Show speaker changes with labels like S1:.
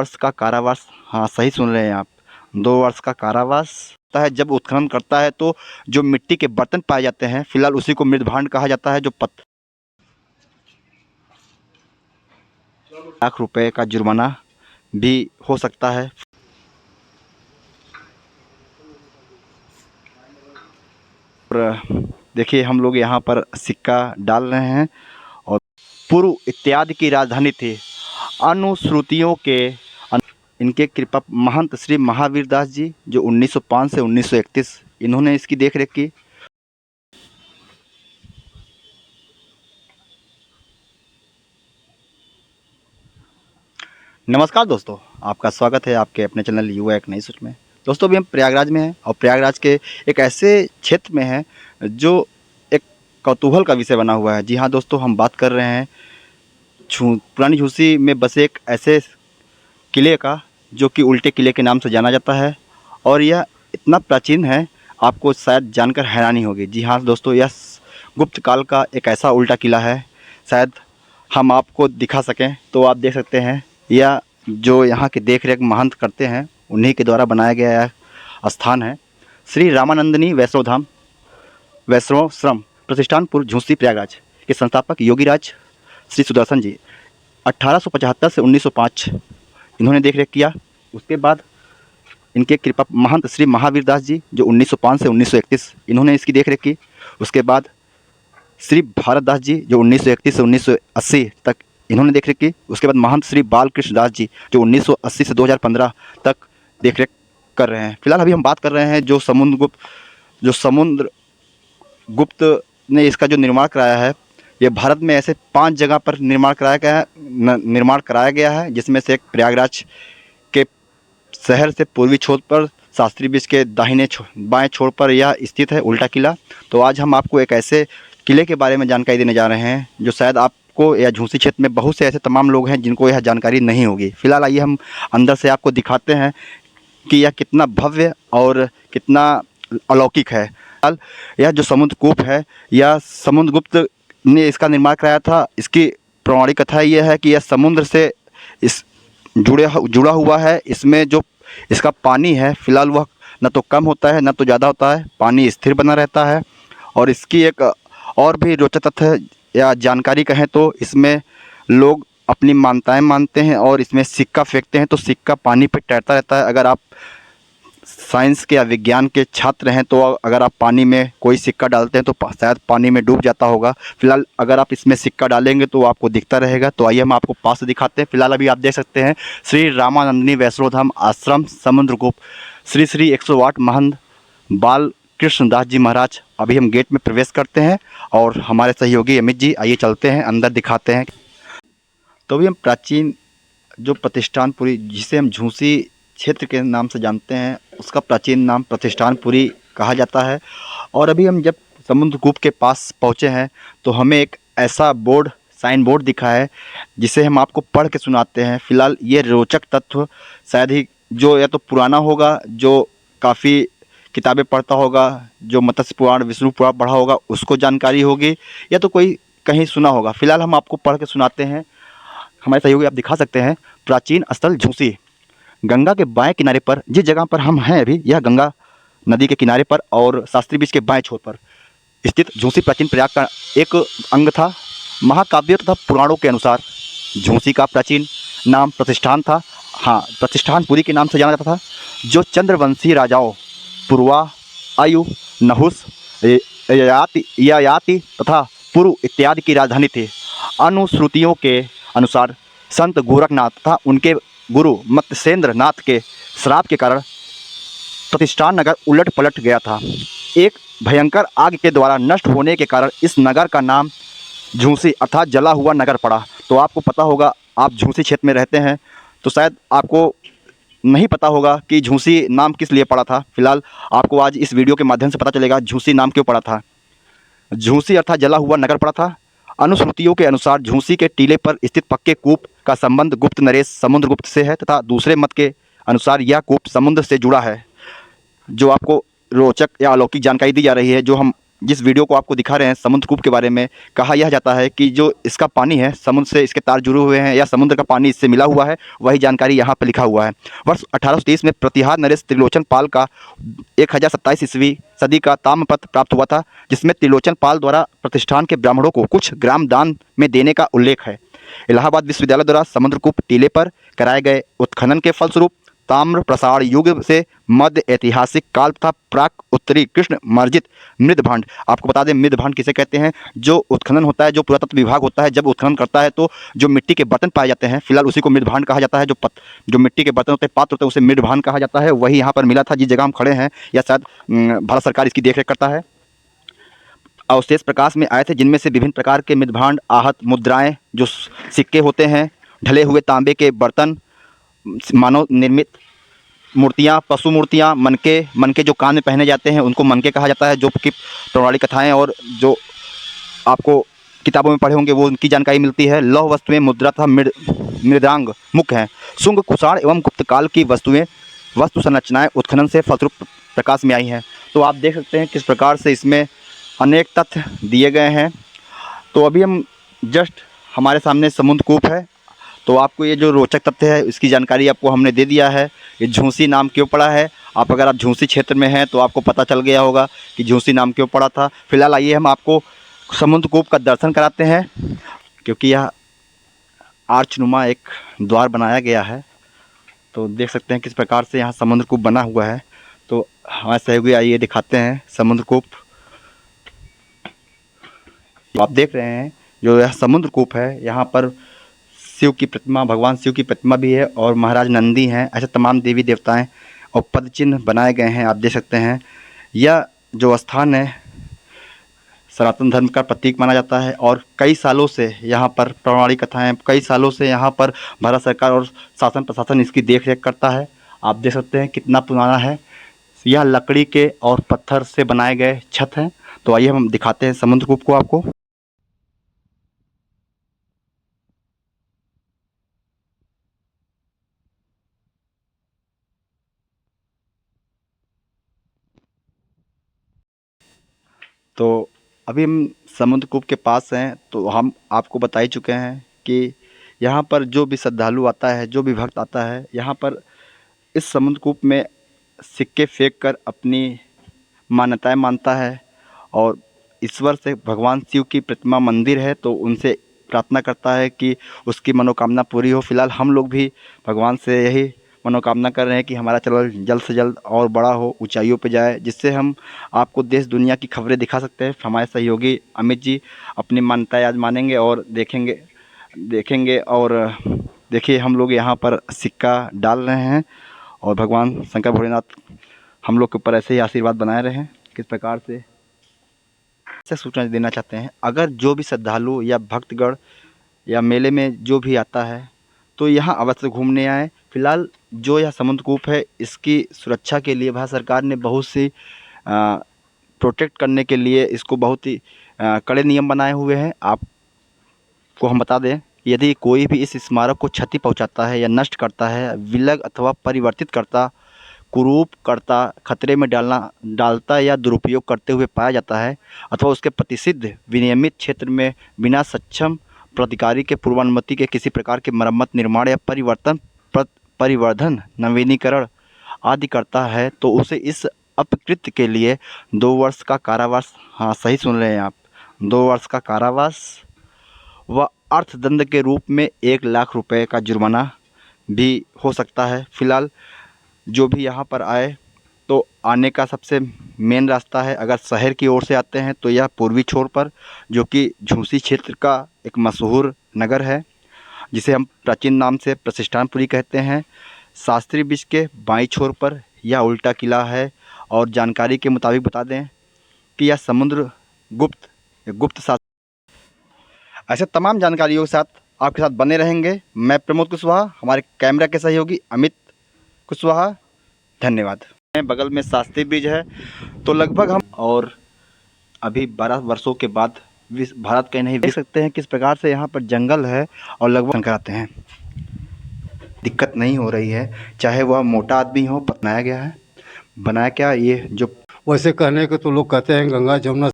S1: वर्ष का कारावास, हाँ सही सुन रहे हैं आप, 2 वर्ष का कारावास होता है जब उत्खनन करता है तो जो मिट्टी के बर्तन पाए जाते हैं, फिलहाल उसी को मृदभांड कहा जाता है। जो लाख रुपए का जुर्माना भी हो सकता है। और देखिए हम लोग यहाँ पर सिक्का डाल रहे हैं और पूर्व इत्यादि की राजधानी थी। अनुश्रुतियों के इनके कृपा महंत श्री महावीर दास जी जो 1905 से 1931 इन्होंने इसकी देखरेख की। नमस्कार दोस्तों, आपका स्वागत है आपके अपने चैनल युवा एक नई सोच में। दोस्तों अभी हम प्रयागराज में हैं और प्रयागराज के एक ऐसे क्षेत्र में हैं जो एक कौतूहल का विषय बना हुआ है। जी हाँ दोस्तों, हम बात कर रहे हैं पुरानी झूसी में बसे एक ऐसे किले का जो कि उल्टे किले के नाम से जाना जाता है और यह इतना प्राचीन है आपको शायद जानकर हैरानी होगी। जी हाँ दोस्तों, यह गुप्त काल का एक ऐसा उल्टा किला है, शायद हम आपको दिखा सकें तो आप देख सकते हैं। यह जो यहाँ के देख रेख महंत करते हैं उन्हीं के द्वारा बनाया गया स्थान है। श्री रामानंदनी वैष्णोधाम वैष्णोश्रम प्रतिष्ठानपुर झूसी प्रयागराज के संस्थापक योगीराज श्री सुदर्शन जी 1875 से 1905 इन्होंने देख रेख किया। उसके बाद इनके कृपा महंत श्री महावीर दास जी जो 1905 से 1931 इन्होंने इसकी देख रेख की। उसके बाद श्री भारत दास जी जो 1931 से 1980 तक इन्होंने देख रेख की। उसके बाद महंत श्री बालकृष्ण दास जी जो 1980 से 2015 तक देख रेख कर रहे हैं। फिलहाल अभी हम बात कर रहे हैं जो समुद्रगुप्त ने इसका जो निर्माण कराया है, ये भारत में ऐसे 5 जगह पर निर्माण कराया गया है जिसमें से एक प्रयागराज के शहर से पूर्वी छोर पर शास्त्री ब्रिज के दाहिने बाएं छोर पर यह स्थित है उल्टा किला। तो आज हम आपको एक ऐसे किले के बारे में जानकारी देने जा रहे हैं जो शायद आपको या झूसी क्षेत्र में बहुत से ऐसे तमाम लोग हैं जिनको यह जानकारी नहीं होगी। फिलहाल आइए हम अंदर से आपको दिखाते हैं कि यह कितना भव्य और कितना अलौकिक है। यह जो समुद्रकूप है, यह समुद्रगुप्त ने इसका निर्माण कराया था। इसकी पौराणिक कथा यह है कि यह समुद्र से जुड़ा हुआ है। इसमें जो इसका पानी है फिलहाल वह न तो कम होता है न तो ज़्यादा होता है, पानी स्थिर बना रहता है। और इसकी एक और भी रोचक तथ्य या जानकारी कहें तो इसमें लोग अपनी मान्यताएं मानते हैं और इसमें सिक्का फेंकते हैं तो सिक्का पानी पे तैरता रहता है। अगर आप साइंस के या विज्ञान के छात्र हैं तो अगर आप पानी में कोई सिक्का डालते हैं तो शायद पानी में डूब जाता होगा। फिलहाल अगर आप इसमें सिक्का डालेंगे तो आपको दिखता रहेगा। तो आइए हम आपको पास से दिखाते हैं। फिलहाल अभी आप देख सकते हैं श्री रामानंदनी वैष्णोधाम आश्रम समुद्रगुप्त श्री श्री 108 महंत बाल कृष्ण दास जी महाराज। अभी हम गेट में प्रवेश करते हैं और हमारे सहयोगी अमित जी आइए चलते हैं अंदर दिखाते हैं। तो अभी हम प्राचीन जो प्रतिष्ठानपुरी जिसे हम झूसी क्षेत्र के नाम से जानते हैं उसका प्राचीन नाम प्रतिष्ठानपुरी कहा जाता है। और अभी हम जब समुद्रकूप के पास पहुँचे हैं तो हमें एक ऐसा साइन बोर्ड दिखा है जिसे हम आपको पढ़ के सुनाते हैं। फिलहाल ये रोचक तत्व शायद ही जो या तो पुराना होगा, जो काफ़ी किताबें पढ़ता होगा, जो मत्स्य पुराण विष्णु पुराण पढ़ा होगा उसको जानकारी होगी, या तो कोई कहीं सुना होगा। फिलहाल हम आपको पढ़ के सुनाते हैं। हमारे सहयोगी आप दिखा सकते हैं। प्राचीन स्थल झूसी गंगा के बाएं किनारे पर, जिस जगह पर हम हैं अभी यह गंगा नदी के किनारे पर और शास्त्री ब्रिज के बाएं छोर पर स्थित झूसी प्राचीन प्रयाग का एक अंग था। महाकाव्य तथा पुराणों के अनुसार झूसी का प्राचीन नाम प्रतिष्ठान था। हाँ, प्रतिष्ठानपुरी के नाम से जाना जाता था। जो चंद्रवंशी राजाओं पूर्वा, आयु, नहुस, ययाति तथा पुरु इत्यादि की राजधानी थी। अनुश्रुतियों के अनुसार संत गोरखनाथ तथा उनके गुरु मत्स्येंद्र नाथ के श्राप के कारण प्रतिष्ठान नगर उलट पलट गया था। एक भयंकर आग के द्वारा नष्ट होने के कारण इस नगर का नाम झूसी अर्थात जला हुआ नगर पड़ा। तो आपको पता होगा, आप झूसी क्षेत्र में रहते हैं तो शायद आपको नहीं पता होगा कि झूसी नाम किस लिए पड़ा था। फिलहाल आपको आज इस वीडियो के माध्यम से पता चलेगा झूसी नाम क्यों पड़ा था। झूसी अर्थात जला हुआ नगर पड़ा था। अनुश्रुतियों के अनुसार झूसी के टीले पर स्थित पक्के कूप का संबंध गुप्त नरेश समुद्रगुप्त से है तथा दूसरे मत के अनुसार यह कूप समुद्र से जुड़ा है। जो आपको रोचक या अलौकिक जानकारी दी जा रही है जो हम जिस वीडियो को आपको दिखा रहे हैं समुद्रकूप के बारे में, कहा यह जाता है कि जो इसका पानी है समुद्र से इसके तार जुड़े हुए हैं या समुद्र का पानी इससे मिला हुआ है, वही जानकारी यहाँ पर लिखा हुआ है। वर्ष 1823 में प्रतिहार नरेश त्रिलोचन पाल का 1027 ईस्वी सदी का ताम्रपत्र प्राप्त हुआ था, जिसमें त्रिलोचन पाल द्वारा प्रतिष्ठान के ब्राह्मणों को कुछ ग्राम दान में देने का उल्लेख है। इलाहाबाद विश्वविद्यालय द्वारा समुद्रकूप टीले पर कराए गए उत्खनन के फलस्वरूप ताम्र प्रसार युग से मध्य ऐतिहासिक काल तथा प्राक उत्तरी कृष्ण मर्जित मृदभांड, आपको बता दें मृदभांड किसे कहते हैं, जो उत्खनन होता है, जो पुरातत्व विभाग होता है जब उत्खनन करता है तो जो मिट्टी के बर्तन पाए जाते हैं, फिलहाल उसी को मृदभांड कहा जाता है। जो मिट्टी के बर्तन होते हैं, पात्र होते हैं, उसे मृदभांड कहा जाता है। वही यहाँ पर मिला था जिस जगह हम खड़े हैं, या शायद भारत सरकार इसकी देखरेख करता है। अवशेष प्रकाश में आए थे जिनमें से विभिन्न प्रकार के मृदभांड, आहत मुद्राएं, जो सिक्के होते हैं, ढले हुए तांबे के बर्तन, मानव निर्मित मूर्तियाँ, पशु मूर्तियाँ, मनके जो कान में पहने जाते हैं उनको मनके कहा जाता है, जो कि पौराणिक कथाएं और जो आपको किताबों में पढ़े होंगे वो उनकी जानकारी मिलती है। लौह वस्तुएं, मुद्रा तथा मृदांग मुख्य हैं। शुंग, कुषाण एवं गुप्त काल की वस्तु संरचनाएं उत्खनन से फलस्वरूप प्रकाश में आई हैं। तो आप देख सकते हैं किस प्रकार से इसमें अनेक तथ्य दिए गए हैं। तो अभी हम जस्ट हमारे सामने समुद्रकूप है, तो आपको ये जो रोचक तथ्य है इसकी जानकारी आपको हमने दे दिया है। ये झूसी नाम क्यों पड़ा है, अगर आप झूसी क्षेत्र में हैं तो आपको पता चल गया होगा कि झूसी नाम क्यों पड़ा था। फिलहाल आइए हम आपको समुद्रकूप का दर्शन कराते हैं, क्योंकि यह आर्चनुमा एक द्वार बनाया गया है। तो देख सकते हैं किस प्रकार से यहाँ समुद्रकूप बना हुआ है। तो हमारे सहयोगी आइए दिखाते हैं समुद्रकूप। आप देख रहे हैं जो यह समुद्रकूप है, यहाँ पर शिव की प्रतिमा, भगवान शिव की प्रतिमा भी है और महाराज नंदी हैं, ऐसे तमाम देवी देवताएं और पद चिन्ह बनाए गए हैं। आप देख सकते हैं यह जो स्थान है सनातन धर्म का प्रतीक माना जाता है और कई सालों से यहाँ पर पौराणिक कथाएं, कई सालों से यहाँ पर भारत सरकार और शासन प्रशासन इसकी देख रेख करता है। आप देख सकते हैं कितना पुराना है। यह लकड़ी के और पत्थर से बनाए गए छत हैं। तो आइए हम दिखाते हैं समुद्रकूप को आपको। तो अभी हम समुद्रकूप के पास हैं। तो हम आपको बता ही चुके हैं कि यहाँ पर जो भी श्रद्धालु आता है, जो भी भक्त आता है, यहाँ पर इस समुद्रकूप में सिक्के फेंक कर अपनी मान्यताएं मानता है और ईश्वर से, भगवान शिव की प्रतिमा मंदिर है तो उनसे प्रार्थना करता है कि उसकी मनोकामना पूरी हो। फिलहाल हम लोग भी भगवान से यही मनोकामना कर रहे हैं कि हमारा चैनल जल्द से जल्द और बड़ा हो, ऊंचाइयों पे जाए, जिससे हम आपको देश दुनिया की खबरें दिखा सकते हैं। हमारे सहयोगी अमित जी अपनी मान्यताएं आज मानेंगे और देखेंगे और देखिए हम लोग यहाँ पर सिक्का डाल रहे हैं और भगवान शंकर भोलेनाथ हम लोग के ऊपर ऐसे ही आशीर्वाद बनाए रहें। किस प्रकार से सूचना देना चाहते हैं, अगर जो भी श्रद्धालु या भक्तगण या मेले में जो भी आता है तो यहाँ अवश्य घूमने आए। फिलहाल जो यह समुद्रकूप है इसकी सुरक्षा के लिए भारत सरकार ने बहुत सी प्रोटेक्ट करने के लिए इसको बहुत ही कड़े नियम बनाए हुए हैं। आपको हम बता दें, यदि कोई भी इस स्मारक को क्षति पहुंचाता है या नष्ट करता है, विलग अथवा परिवर्तित करता, कुरूप करता, खतरे में डालता या दुरुपयोग करते हुए पाया जाता है अथवा उसके प्रतिसिद्ध विनियमित क्षेत्र में बिना सक्षम प्राधिकारी के पूर्वानुमति के किसी प्रकार के मरम्मत, निर्माण या परिवर्धन, नवीनीकरण आदि करता है तो उसे इस अपकृत्य के लिए 2 वर्ष का कारावास, हाँ सही सुन रहे हैं आप, 2 वर्ष का कारावास व अर्थदंड के रूप में 1 लाख रुपए का जुर्माना भी हो सकता है। फिलहाल जो भी यहाँ पर आए तो आने का सबसे मेन रास्ता है, अगर शहर की ओर से आते हैं तो यह पूर्वी छोर पर, जो कि झूसी क्षेत्र का एक मशहूर नगर है जिसे हम प्राचीन नाम से प्रतिष्ठानपुरी कहते हैं, शास्त्री ब्रिज के बाईं छोर पर यह उल्टा किला है। और जानकारी के मुताबिक बता दें कि यह गुप्त शासक। ऐसे तमाम जानकारियों के साथ आपके साथ बने रहेंगे। मैं प्रमोद कुशवाहा, हमारे कैमरा के सहयोगी अमित कुशवाहा, धन्यवाद। बगल में शास्त्री ब्रिज है। तो लगभग हम और अभी 12 वर्षों के बाद भारत के नहीं देख सकते हैं किस प्रकार से यहाँ पर जंगल है और लगभग कराते हैं, दिक्कत नहीं हो रही है, चाहे वह मोटा आदमी हो। बनाया गया है, बनाया क्या ये जो
S2: वैसे कहने को तो लोग कहते हैं गंगा जमुना